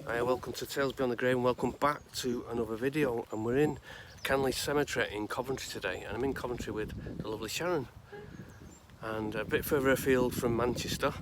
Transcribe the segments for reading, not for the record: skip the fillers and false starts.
Hi, welcome to Tales Beyond the Grave and welcome back to another video. And we're in Canley Cemetery in Coventry today, and I'm in Coventry with the lovely Sharon, and a bit further afield from Manchester,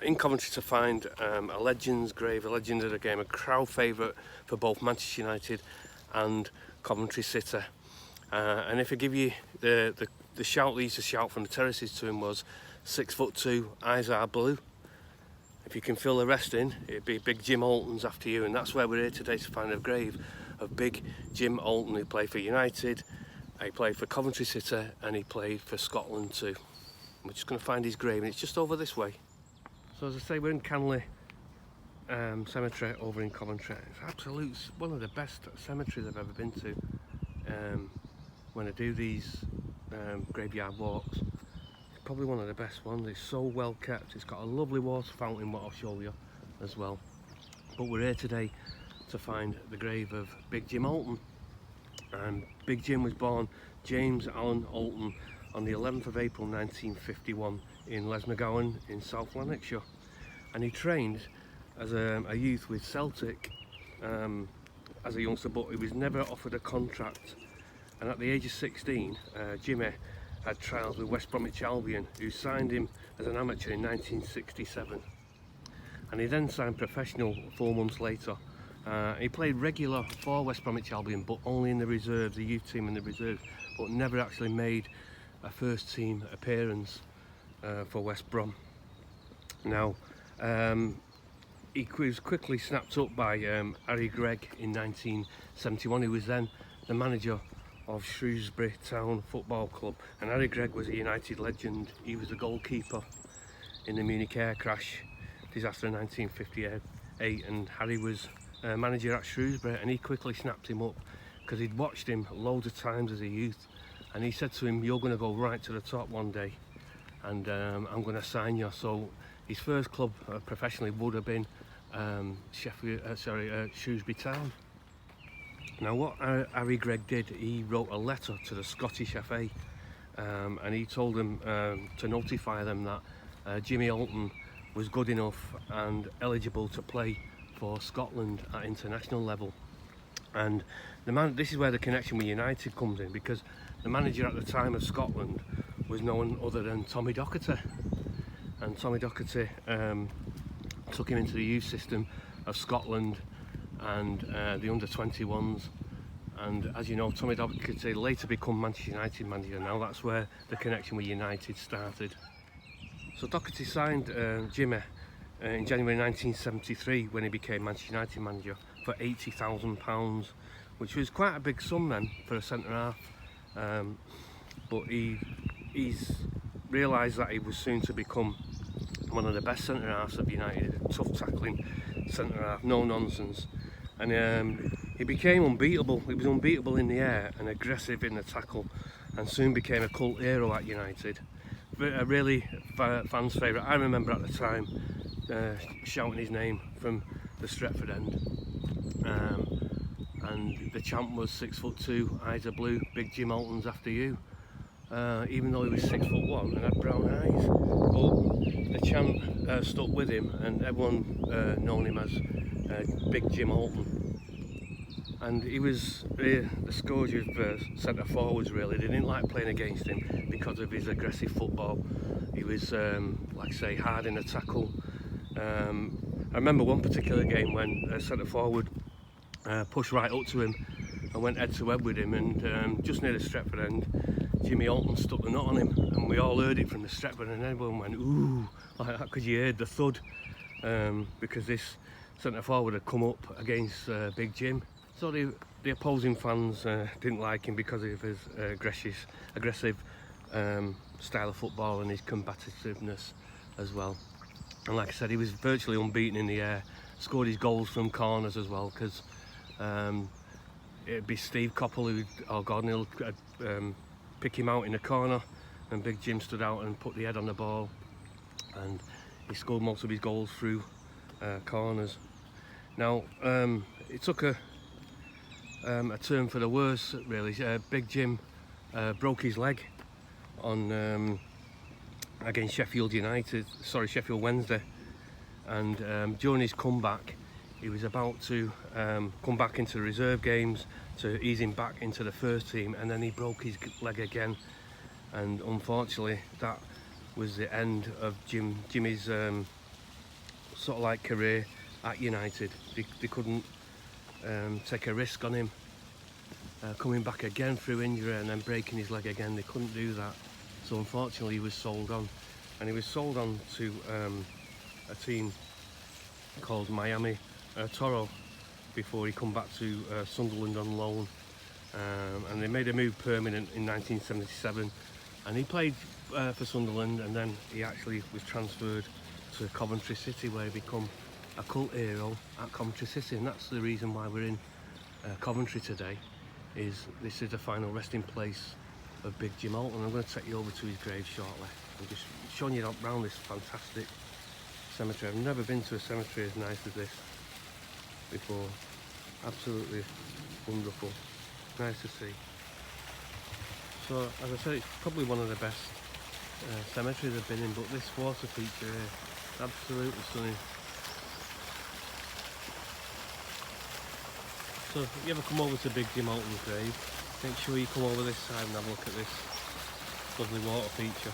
in Coventry to find a legend's grave, a legend of the game, a crowd favourite for both Manchester United and Coventry City. And if I give you the shout they used to shout from the terraces to him was 6'2", eyes are blue. If you can fill the rest in, it'd be Big Jim Holton's after you, and that's where we're here today to find a grave of Big Jim Holton, who played for United, he played for Coventry City, and he played for Scotland too. We're just going to find his grave, and it's just over this way. So as I say, we're in Canley Cemetery over in Coventry. It's one of the best cemeteries I've ever been to. When I do these graveyard walks, probably one of the best ones. It's so well kept. It's got a lovely water fountain, what I'll show you as well. But we're here today to find the grave of Big Jim Holton. And Big Jim was born James Allen Holton on the 11th of April 1951 in Lesmagowan in South Lanarkshire. And he trained as a youth with Celtic as a youngster, but he was never offered a contract. And at the age of 16, Jimmy had trials with West Bromwich Albion, who signed him as an amateur in 1967. And he then signed professional 4 months later. He played regular for West Bromwich Albion, but only in the reserves, the youth team in the reserves, but never actually made a first team appearance for West Brom. Now, he was quickly snapped up by Harry Gregg in 1971, who was then the manager of Shrewsbury Town Football Club, and Harry Gregg was a United legend. He was the goalkeeper in the Munich air crash disaster in 1958, and Harry was manager at Shrewsbury, and he quickly snapped him up because he'd watched him loads of times as a youth, and he said to him, "You're going to go right to the top one day, and I'm going to sign you." So his first club professionally would have been Shrewsbury Town. Now what Harry Gregg did, he wrote a letter to the Scottish FA, and he told them to notify them that Jimmy Holton was good enough and eligible to play for Scotland at international level. And this is where the connection with United comes in, because the manager at the time of Scotland was no one other than Tommy Docherty, and Tommy Docherty took him into the youth system of Scotland and the under-21s, and as you know, Tommy Docherty later become Manchester United manager. Now that's where the connection with United started. So Docherty signed Jimmy in January 1973 when he became Manchester United manager for £80,000, which was quite a big sum then for a centre-half, but he's realised that he was soon to become one of the best centre-halves of United, tough tackling centre-half, no nonsense. And he became unbeatable. He was unbeatable in the air and aggressive in the tackle, and soon became a cult hero at United. A really fans' favourite. I remember at the time shouting his name from the Stretford end. And the chant was 6'2", eyes are blue, Big Jim Holton's after you. Even though he was 6'1" and had brown eyes, but the chant stuck with him, and everyone known him as Big Jim Holton. And he was the scourge of centre forwards. Really, they didn't like playing against him because of his aggressive football. He was, like I say, hard in the tackle. I remember one particular game when a centre forward pushed right up to him and went head to head with him, and just near the Stretford end, Jimmy Holton stuck the nut on him, and we all heard it from the Stretford, and everyone went ooh like that because you heard the thud, because this centre forward had come up against Big Jim. So the opposing fans didn't like him because of his aggressive style of football and his combativeness as well. And like I said, he was virtually unbeaten in the air, scored his goals from corners as well, because it'd be Steve Coppell or Gordon Hill pick him out in the corner, and Big Jim stood out and put the head on the ball, and he scored most of his goals through corners. Now it took a turn for the worse, really. Big Jim broke his leg on against Sheffield Wednesday, and during his comeback he was about to come back into the reserve games to ease him back into the first team, and then he broke his leg again, and unfortunately that was the end of Jimmy's sort of like career at United. They couldn't take a risk on him coming back again through injury and then breaking his leg again. They couldn't do that, so unfortunately he was sold on, and he was sold on to a team called Miami Toro before he come back to Sunderland on loan, and they made a move permanent in 1977, and he played for Sunderland, and then he actually was transferred to Coventry City, where he become a cult hero at Coventry City. And that's the reason why we're in Coventry today. This is the final resting place of Big Jim Holton. I'm going to take you over to his grave shortly. I'm just showing you around this fantastic cemetery. I've never been to a cemetery as nice as this before. Absolutely wonderful, nice to see. So as I said, it's probably one of the best cemeteries I've been in, but this water feature here, absolutely stunning. So if you ever come over to Big Jim Holton's grave, make sure you come over this side and have a look at this lovely water feature.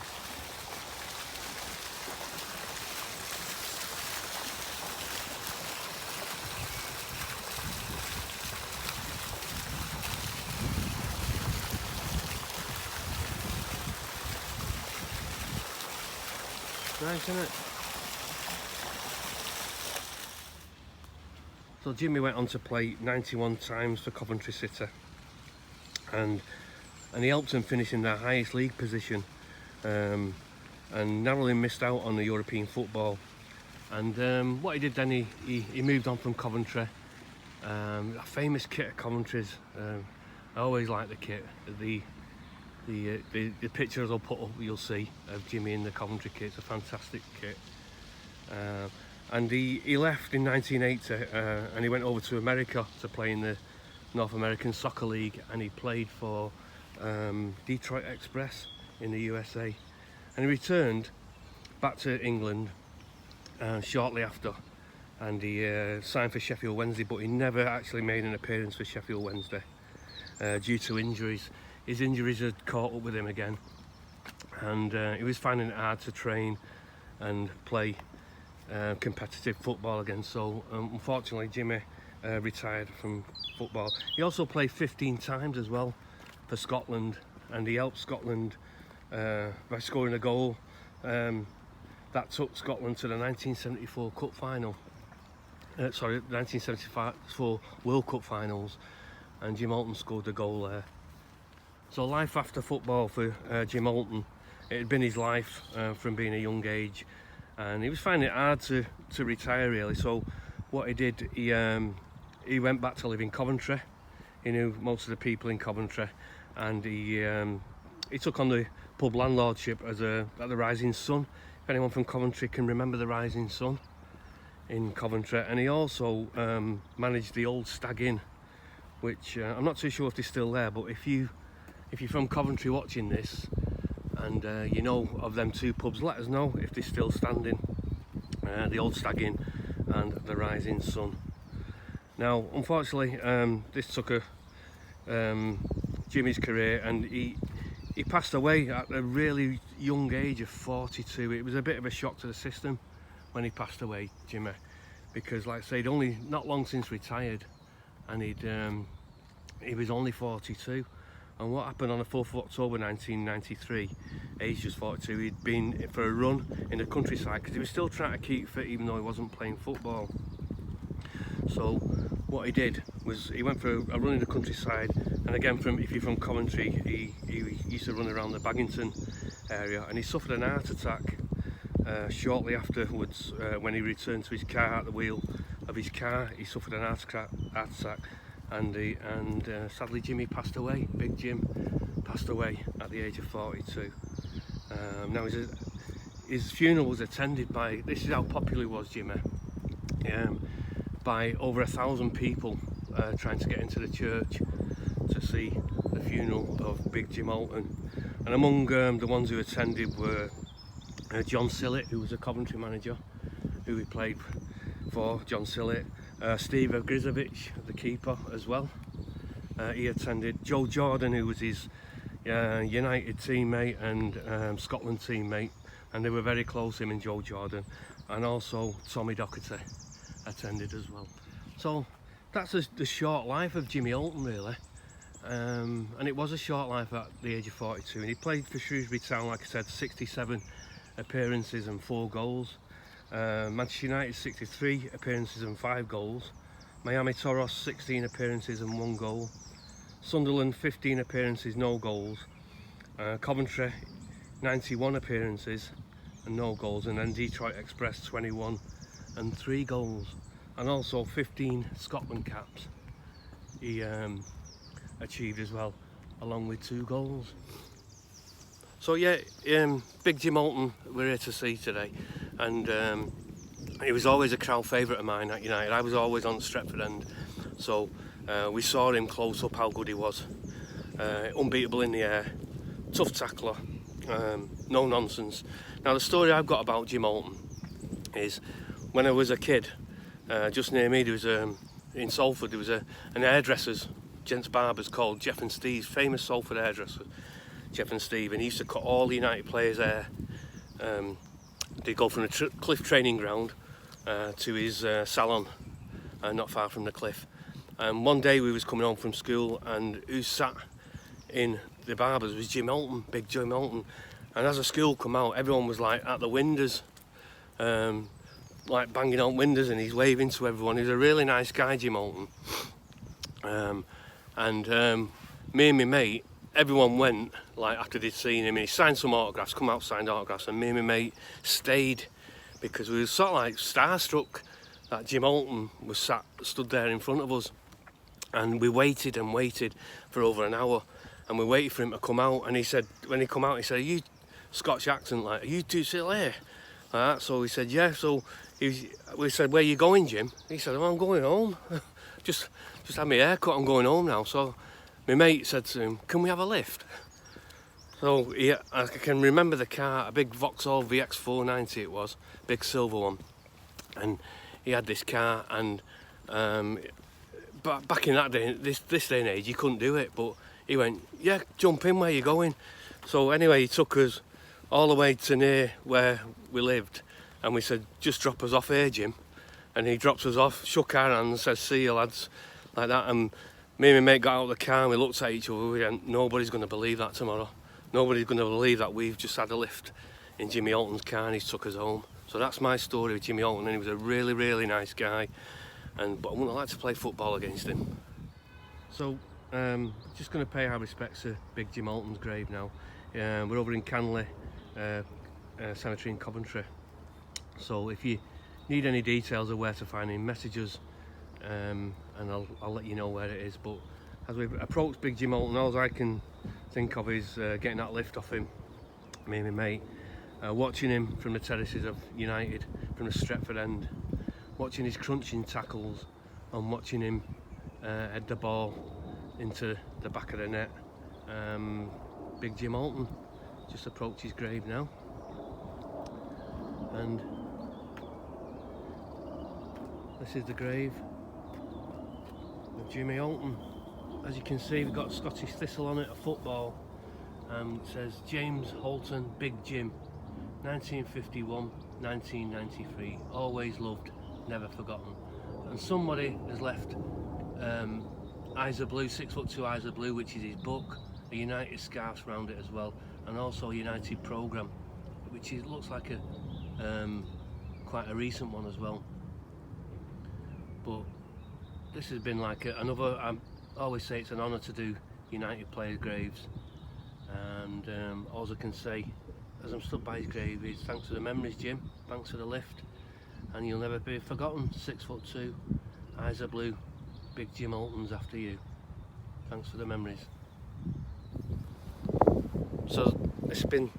Nice, isn't it? So Jimmy went on to play 91 times for Coventry City, and he helped them finish in their highest league position, and narrowly missed out on the European football. And what he did then, he moved on from Coventry. A famous kit of Coventry's. I always like the kit. The pictures I'll put up, you'll see, of Jimmy in the Coventry kit. It's a fantastic kit. And he left in 1980 and he went over to America to play in the North American Soccer League, and he played for Detroit Express in the USA. And he returned back to England shortly after, and he signed for Sheffield Wednesday, but he never actually made an appearance for Sheffield Wednesday due to injuries. His injuries had caught up with him again, and he was finding it hard to train and play competitive football again. So unfortunately Jimmy retired from football. He also played 15 times as well for Scotland, and he helped Scotland by scoring a goal that took Scotland to the 1974 Cup final. 1974 World Cup finals, and Jim Holton scored the goal there. So life after football for Jim Holton, it had been his life from being a young age, and he was finding it hard to retire really. So what he did, he went back to live in Coventry. He knew most of the people in Coventry, and he took on the pub landlordship at the Rising Sun. If anyone from Coventry can remember the Rising Sun in Coventry. And he also managed the old Stag Inn, which I'm not too sure if they're still there, but if you're from Coventry watching this and you know of them two pubs, let us know if they're still standing, the old Stag Inn and the Rising Sun. Now unfortunately this took Jimmy's career, and he passed away at a really young age of 42. It was a bit of a shock to the system when he passed away, Jimmy, because like I said, only not long since retired, and he was only 42. And what happened on the 4th of October 1993, aged just 42, he'd been for a run in the countryside because he was still trying to keep fit even though he wasn't playing football. So what he did was he went for a run in the countryside, and again, if you're from Coventry, he used to run around the Baggington area, and he suffered an heart attack shortly afterwards. When he returned to his car, at the wheel of his car, he suffered an heart attack, and sadly Jimmy passed away. Big Jim passed away at the age of 42. Now his funeral was attended by, this is how popular he was, Jimmy, by over 1,000 people trying to get into the church to see the funeral of Big Jim Holton. And among the ones who attended were John Sillett, who was a Coventry manager, who he played for, John Sillett, Steve Grizovic, the keeper, as well. He attended. Joe Jordan, who was his United teammate and Scotland teammate, and they were very close, him and Joe Jordan, and also Tommy Docherty attended as well. So that's the short life of Jimmy Holton, really. And it was a short life at the age of 42, and he played for Shrewsbury Town, like I said, 67 appearances and 4 goals. Manchester United 63 appearances and 5 goals. Miami Toros 16 appearances and 1 goal. Sunderland 15 appearances, no goals. Coventry 91 appearances and no goals, and then Detroit Express 21 and 3 goals, and also 15 Scotland caps he achieved as well, along with 2 goals. So yeah, big Jim Holton we're here to see today, and he was always a crowd favourite of mine at United. I was always on the Stretford end, so we saw him close up how good he was. Unbeatable in the air, tough tackler, no nonsense. Now the story I've got about Jim Holton is when I was a kid, just near me there was in Salford there was an hairdresser's, gents barbers called Jeff and Steve's, famous Salford hairdresser, Jeff and Steve, and he used to cut all the United players' hair. They'd go from the cliff training ground to his salon, not far from the cliff. And one day we was coming home from school, and who sat in the barbers was Jim Holton, big Jim Holton. And as the school come out, everyone was like at the windows, like banging on windows, and he's waving to everyone. He's a really nice guy, Jim Holton. Me and my mate, everyone went like after they'd seen him, and he signed some autographs, come out, signed autographs, and me and my mate stayed because we were sort of like starstruck that Jim Holton was stood there in front of us. And we waited and waited for over an hour, and we waited for him to come out, and he said, when he come out, he said, "Are you Scottish accent, like, are you two still here?" Like that. So we said, "Yeah." So we said, "Where are you going, Jim?" He said, "Oh, I'm going home. just had my hair cut, I'm going home now." So my mate said to him, "Can we have a lift?" So I can remember the car, a big Vauxhall VX490 it was, big silver one, and he had this car, and but back in that day, this day and age, you couldn't do it, but he went, "Yeah, jump in, where you going?" So anyway, he took us all the way to near where we lived, and we said, "Just drop us off here, Jim." And he dropped us off, shook our hands, and said, "See you, lads," like that. And me and my mate got out of the car, and we looked at each other, we went, "Nobody's going to believe that tomorrow. Nobody's going to believe that we've just had a lift in Jimmy Holton's car, and he's took us home." So that's my story with Jimmy Holton, and he was a really, really nice guy. But I wouldn't like to play football against him. So just going to pay our respects to big Jim Holton's grave now. We're over in Canley Cemetery in Coventry. So if you need any details of where to find him, message us, and I'll let you know where it is. But as we approach big Jim Holton, all I can think of is getting that lift off him, me and my mate, watching him from the terraces of United, from the Stretford end, watching his crunching tackles, and watching him head the ball into the back of the net. Big Jim Holton just approached his grave now, and this is the grave of Jimmy Holton. As you can see, we've got Scottish thistle on it, a football, and it says James Holton, Big Jim, 1951, 1993, always loved, never forgotten. And somebody has left Eyes of Blue, 6'2" Eyes of Blue, which is his book, a United scarf around it as well, and also a United programme, which looks like quite a recent one as well. But this has been like another, I always say it's an honour to do United players' graves, and all I can say as I'm stood by his grave is thanks for the memories, Jim, thanks for the lift, and you'll never be forgotten. 6'2", Eyes of Blue, big Jim Holton's after you. Thanks for the memories. So it's been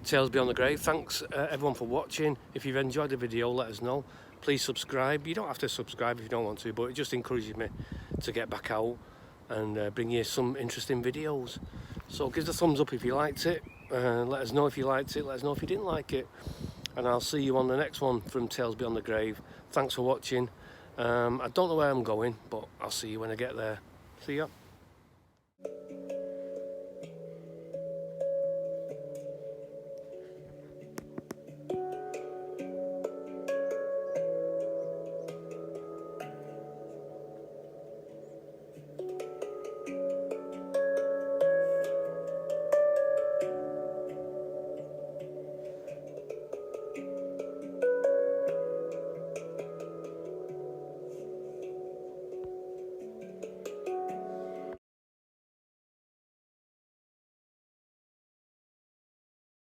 Tales Beyond the Grave. Thanks everyone for watching. If you've enjoyed the video, let us know. Please subscribe. You don't have to subscribe if you don't want to, but it just encourages me to get back out and bring you some interesting videos. So give us a thumbs up if you liked it, let us know if you liked it, let us know if you didn't like it, and I'll see you on the next one from Tales Beyond the Grave. Thanks for watching, I don't know where I'm going, but I'll see you when I get there. See ya.